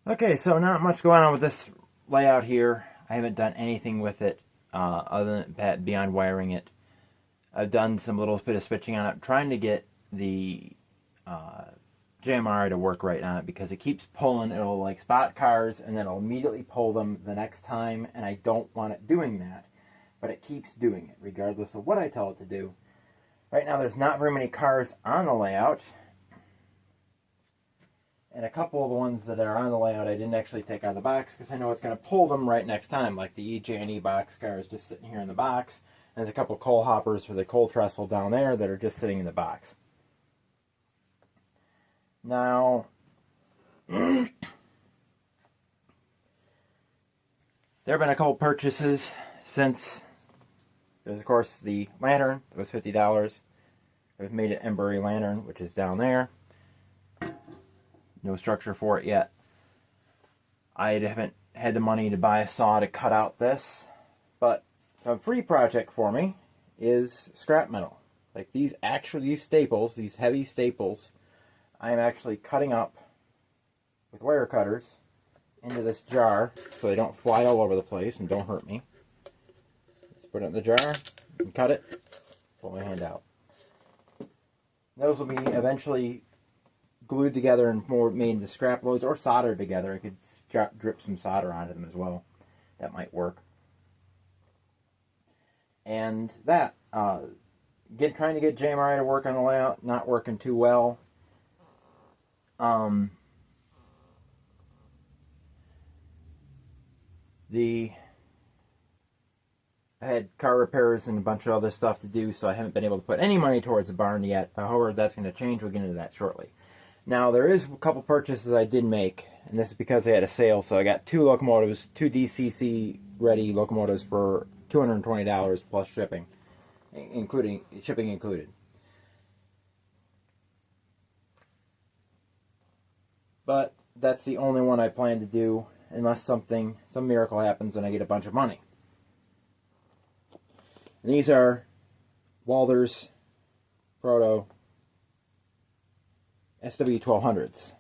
Okay, so not much going on with this layout here. I haven't done anything with it other than that beyond wiring it. I've done some little bit of switching on it, trying to get the JMRI to work right on it because it keeps pulling. It'll like spot cars and then it'll immediately pull them the next time, and I don't want it doing that. But it keeps doing it regardless of what I tell it to do. Right now there's not very many cars on the layout. And a couple of the ones that are on the layout I didn't actually take out of the box because I know it's going to pull them right next time. Like the EJ&E box car is just sitting here in the box. And there's a couple of coal hoppers for the coal trestle down there that are just sitting in the box. Now, there have been a couple purchases since. There's, of course, the lantern. That was $50. I've made an Embury lantern, which is down there. No structure for it yet. I haven't had the money to buy a saw to cut out this. But a free project for me is scrap metal. Like these staples, these heavy staples, I'm actually cutting up with wire cutters into this jar so they don't fly all over the place and don't hurt me. Just put it in the jar and cut it. Pull my hand out. Those will be eventually glued together and more made into scrap loads or soldered together. I could drip some solder onto them as well. That might work. And that, trying to get JMRI to work on the layout, not working too well. I had car repairs and a bunch of other stuff to do, so I haven't been able to put any money towards the barn yet. However, that's going to change. We'll get into that shortly. Now, there is a couple purchases I did make, and this is because they had a sale. So I got two DCC ready locomotives for $220 plus shipping included. But that's the only one I plan to do unless some miracle happens and I get a bunch of money. And these are Walthers Proto SW1200s,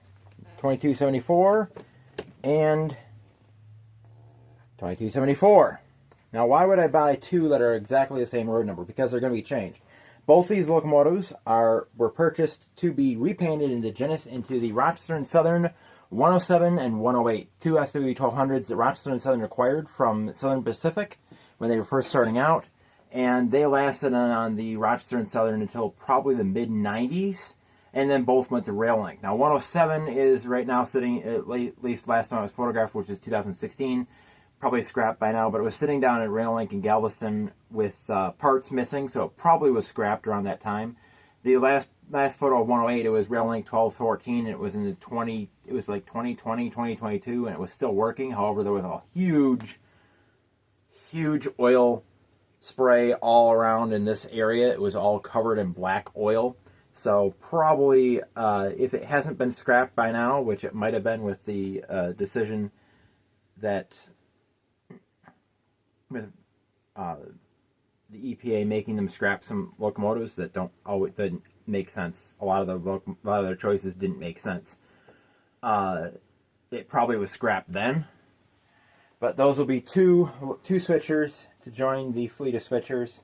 2274 and 2274. Now, why would I buy two that are exactly the same road number? Because they're going to be changed. Both these locomotives were purchased to be repainted into the Rochester and Southern 107 and 108, two SW1200s that Rochester and Southern acquired from Southern Pacific when they were first starting out, and they lasted on the Rochester and Southern until probably the mid-90s. And then both went to Rail Link. Now, 107 is right now sitting, at least last time I was photographed, which is 2016, probably scrapped by now, but it was sitting down at Rail Link in Galveston with parts missing, so it probably was scrapped around that time. The last photo of 108, it was Rail Link 1214, and it was in the 2020, 2022, and it was still working. However, there was a huge oil spray all around in this area. It was all covered in black oil. So probably, if it hasn't been scrapped by now, which it might have been with the decision that with the EPA making them scrap some locomotives that didn't make sense. A lot of their choices didn't make sense. It probably was scrapped then. But those will be two switchers to join the fleet of switchers.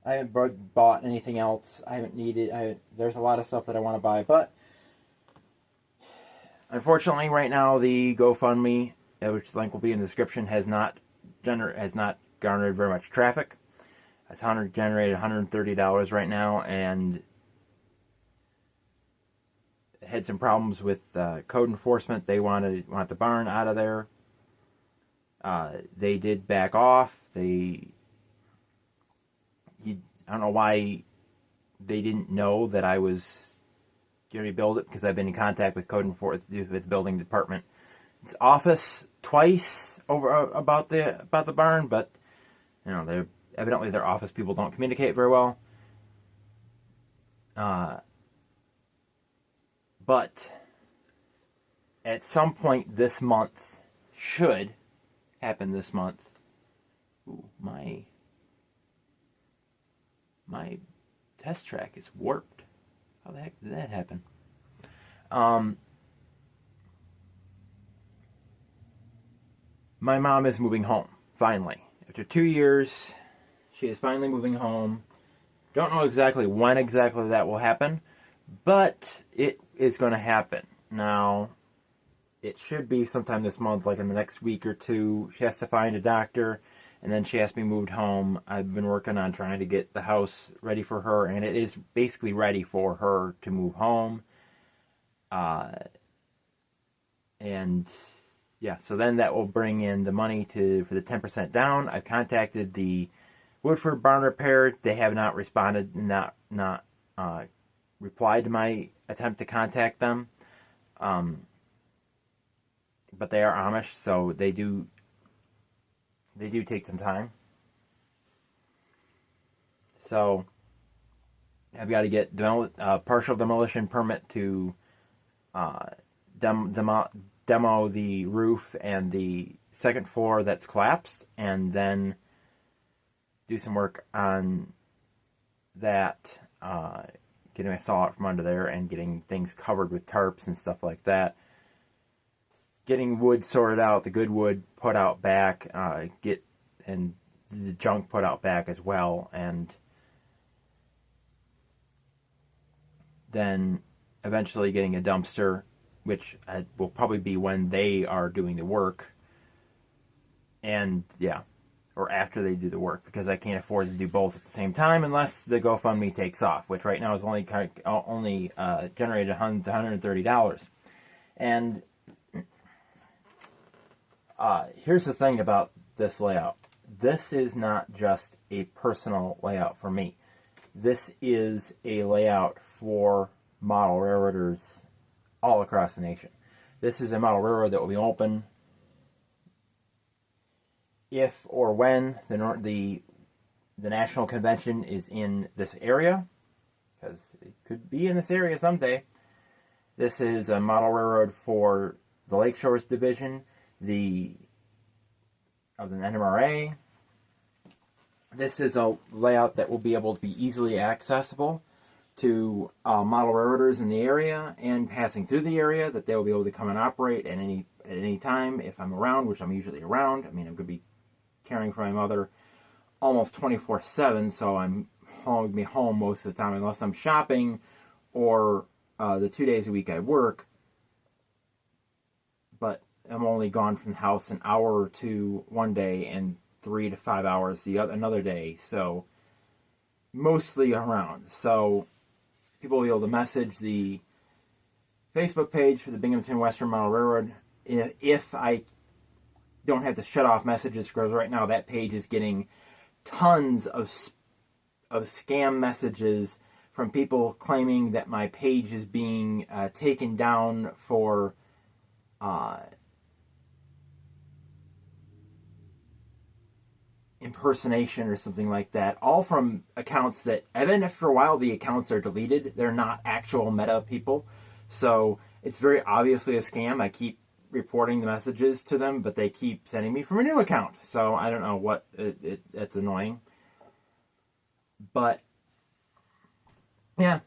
I haven't bought anything else. I haven't needed. There's a lot of stuff that I want to buy, but unfortunately, right now the GoFundMe, which link will be in the description, has not garnered very much traffic. It's generated $130 right now, and had some problems with code enforcement. They want the barn out of there. They did back off. I don't know why they didn't know that I was going to rebuild it, because I've been in contact with code enforcement, with the building department's office twice about the barn, but evidently their office people don't communicate very well. But at some point this month, should happen this month. Ooh, my test track is warped. How the heck did that happen? my mom is moving home, finally. After 2 years, she is finally moving home. Don't know exactly when exactly that will happen, but it is going to happen. Now, it should be sometime this month, like in the next week or two. She has to find a doctor, and then she has to be moved home. I've been working on trying to get the house ready for her, and it is basically ready for her to move home. And yeah, so then that will bring in the money for the 10% down. I've contacted the Woodford Barn Repair. They have not responded, not replied to my attempt to contact them. But they are Amish, so they do take some time. So I've got to get partial demolition permit to demo the roof and the second floor that's collapsed, and then do some work on that, getting my saw out from under there and getting things covered with tarps and stuff like that. Getting wood sorted out, the good wood put out back, and the junk put out back as well, and then eventually getting a dumpster, which will probably be when they are doing the work, and yeah, or after they do the work, because I can't afford to do both at the same time unless the GoFundMe takes off, which right now is only generated $130. And here's the thing about this layout. This is not just a personal layout for me. This is a layout for model railroaders all across the nation. This is a model railroad that will be open if or when the national convention is in this area, because it could be in this area someday. This is a model railroad for the Lakeshores Division, of the NMRA. This is a layout that will be able to be easily accessible to model railroaders in the area and passing through the area, that they will be able to come and operate at any time if I'm around, which I'm usually around. I mean, I'm going to be caring for my mother almost 24/7, so I'm home most of the time unless I'm shopping or the 2 days a week I work. But I'm only gone from the house an hour or two one day and 3 to 5 hours another day, so mostly around. So people will be able to message the Facebook page for the Binghamton Western Model Railroad if I don't have to shut off messages, because right now that page is getting tons of scam messages from people claiming that my page is being taken down for impersonation or something like that, all from accounts that, and then after a while the accounts are deleted. They're not actual Meta people, so it's very obviously a scam. I keep reporting the messages to them, but they keep sending me from a new account, so I don't know what, it's annoying. But yeah,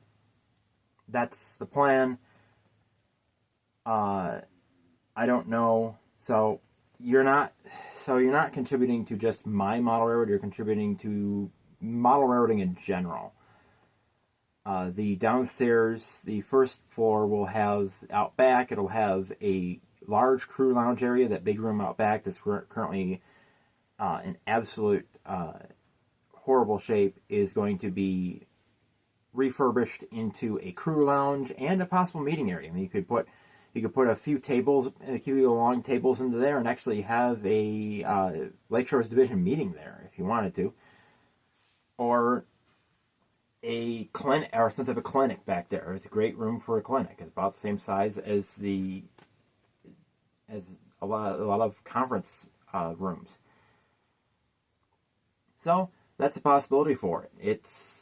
that's the plan. I don't know. So you're not contributing to just my model railroad. You're contributing to model railroading in general. The downstairs, the first floor will have out back. It'll have a large crew lounge area. That big room out back that's currently in absolute horrible shape is going to be refurbished into a crew lounge and a possible meeting area. I mean, you could put a few tables, a few long tables into there, and actually have a Lakeshores Division meeting there if you wanted to, or a clinic or some type of clinic back there. It's a great room for a clinic. It's about the same size as a lot of conference rooms. So that's a possibility for it. It's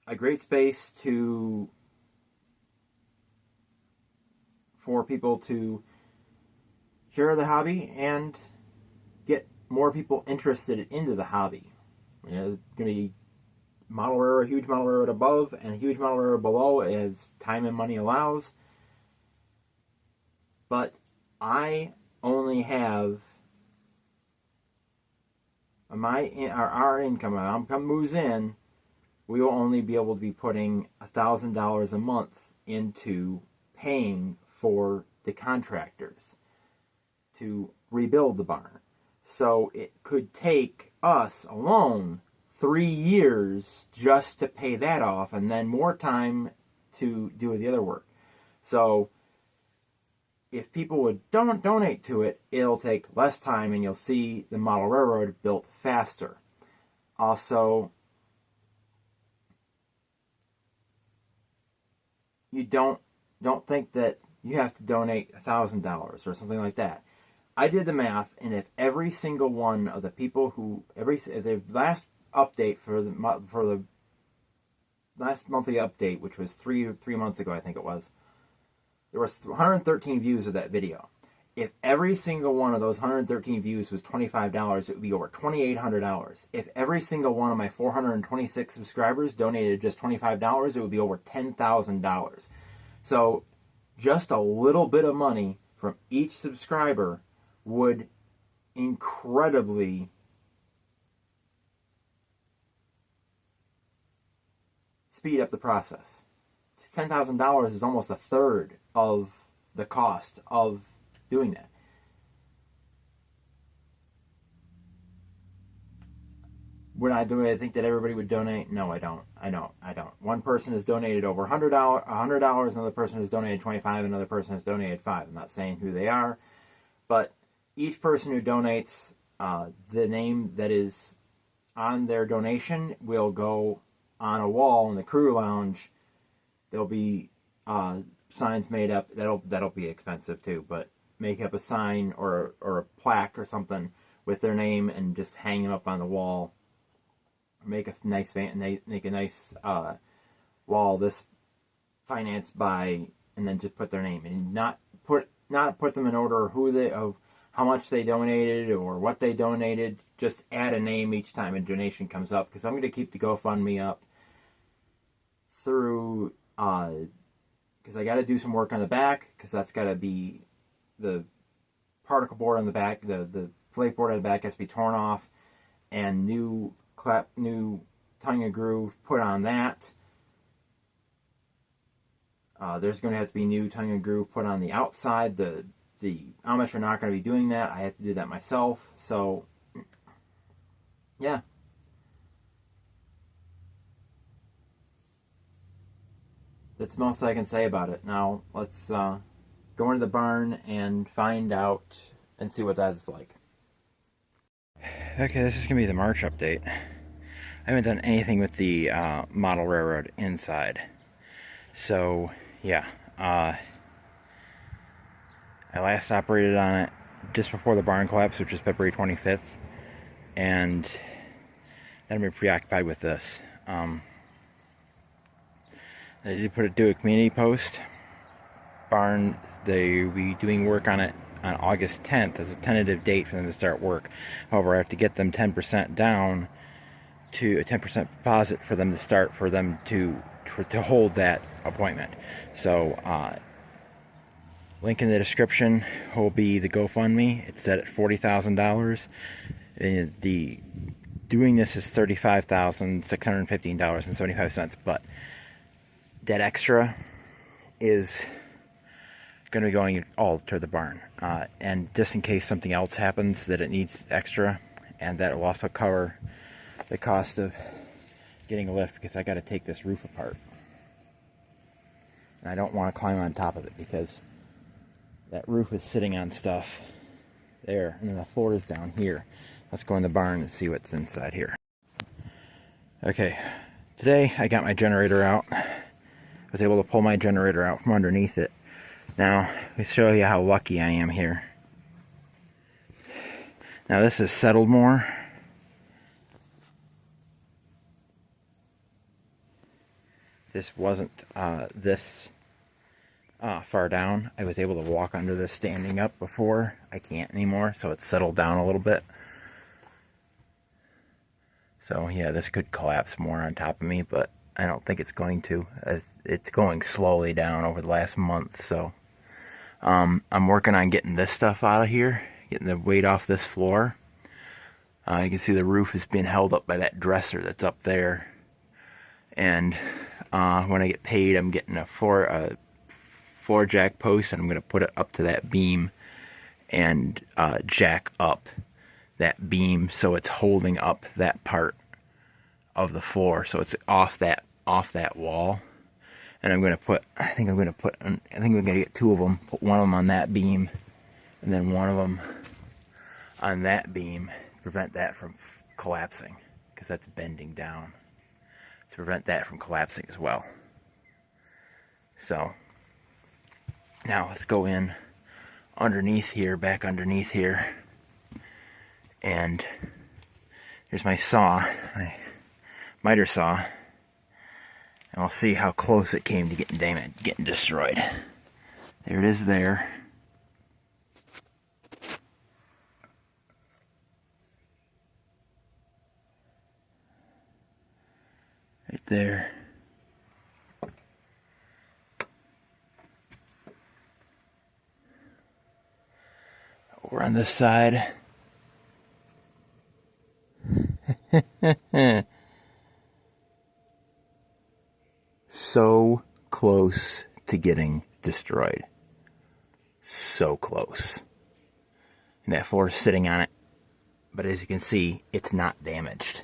a great space for people to share the hobby and get more people interested into the hobby. You know, there's going to be huge model railroad above and a huge model railroad below as time and money allows. But I only have our income, our income moves in, we will only be able to be putting $1,000 a month into paying for the contractors to rebuild the barn. So it could take us alone 3 years just to pay that off, and then more time to do the other work. So if people would donate to it, it'll take less time, and you'll see the model railroad built faster. Also, you don't think that you have to donate $1,000 or something like that. I did the math, and if every single one of the people who the last update for the last monthly update, which was three months ago, I think it was, there was 113 views of that video. If every single one of those 113 views was $25, it would be over $2,800. If every single one of my 426 subscribers donated just $25, it would be over $10,000. So just a little bit of money from each subscriber would incredibly speed up the process. $10,000 is almost a third of the cost of doing that. Would I think that everybody would donate? No, I don't. One person has donated over $100, another person has donated $25, another person has donated $5. I'm not saying who they are, but each person who donates, the name that is on their donation will go on a wall in the crew lounge. There'll be signs made up. That'll be expensive too, but make up a sign or a plaque or something with their name and just hang them up on the wall. Make a nice wall. This financed by, and then just put their name, and not put them in order of how much they donated or what they donated. Just add a name each time a donation comes up, because I'm going to keep the GoFundMe up through, because I got to do some work on the back, because that's got to be the particle board on the back, the plate board on the back has to be torn off, and new tongue and groove put on that. There's going to have to be new tongue and groove put on the outside. The Amish are not going to be doing that. I have to do that myself. So, yeah. That's most I can say about it. Now, let's go into the barn and find out and see what that's like. Okay, this is going to be the March update. I haven't done anything with the model railroad inside. So, yeah. I last operated on it just before the barn collapse, which is February 25th. And then I've been preoccupied with this. I did do a community post. Barn, they'll be doing work on it on August 10th as a tentative date for them to start work. However, I have to get them 10% down to a 10% deposit for them to start, for them to hold that appointment. So, link in the description will be the GoFundMe. It's set at $40,000. The doing this is $35,615.75, but that extra is going to be going all to the barn, and just in case something else happens that it needs extra, and that will also cover the cost of getting a lift, because I got to take this roof apart, and I don't want to climb on top of it because that roof is sitting on stuff there, and then the floor is down here. Let's go in the barn and see what's inside here. Okay, today I got my generator out. I was able to pull my generator out from underneath it. Now, let me show you how lucky I am here. Now, this is settled more. This wasn't this far down. I was able to walk under this standing up before. I can't anymore, so it's settled down a little bit. So, yeah, this could collapse more on top of me, but I don't think it's going to. It's going slowly down over the last month, so I'm working on getting this stuff out of here, getting the weight off this floor. You can see the roof is being held up by that dresser that's up there. And when I get paid, I'm getting a floor jack post, and I'm going to put it up to that beam and jack up that beam so it's holding up that part of the floor, so it's off that wall. And I'm going to put, I think I'm going to get two of them, put one of them on that beam and then one of them on that beam to prevent that from collapsing, because that's bending down, to prevent that from collapsing as well. So now let's go in underneath here, back underneath here, and here's my saw, my miter saw, and we'll see how close it came to getting destroyed. There it is there. Right there. Over on this side. So close to getting destroyed. So close. And that floor is sitting on it. But as you can see, it's not damaged.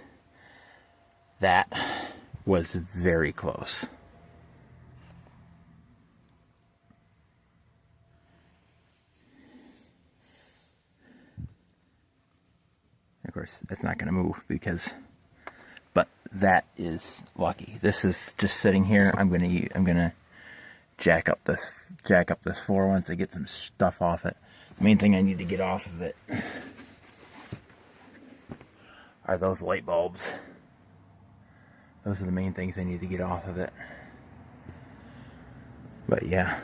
That was very close. Of course, it's not going to move but that is lucky. This is just sitting here. I'm gonna jack up this floor once I get some stuff off it. The main thing I need to get off of it are those light bulbs. Those are the main things I need to get off of it. But yeah.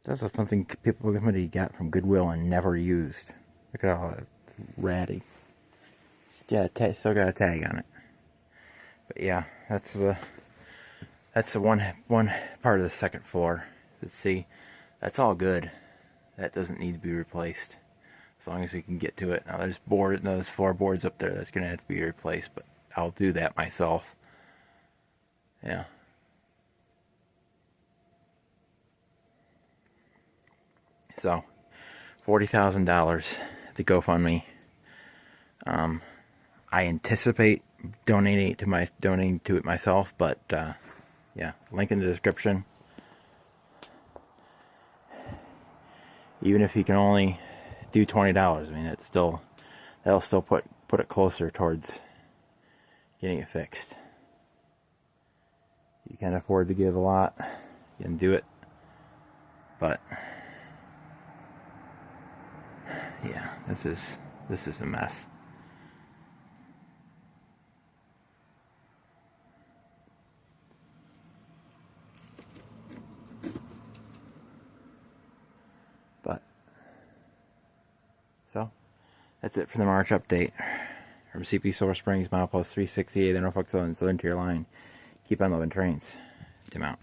This is something somebody got from Goodwill and never used. Look at all ratty. Yeah, still got a tag on it. But yeah, that's the one part of the second floor. Let's see, that's all good. That doesn't need to be replaced, as long as we can get to it. Now there's 4 boards up there that's gonna have to be replaced, but I'll do that myself. Yeah. So, $40,000 to GoFundMe. I anticipate donating to it myself, but yeah, link in the description. Even if you can only do $20, I mean, that'll still put it closer towards getting it fixed. You can't afford to give a lot, you can do it, but yeah, this is a mess. But so that's it for the March update from CP Silver Springs, milepost 368, the Norfolk Southern Tier line. Keep on loving trains. Tim out.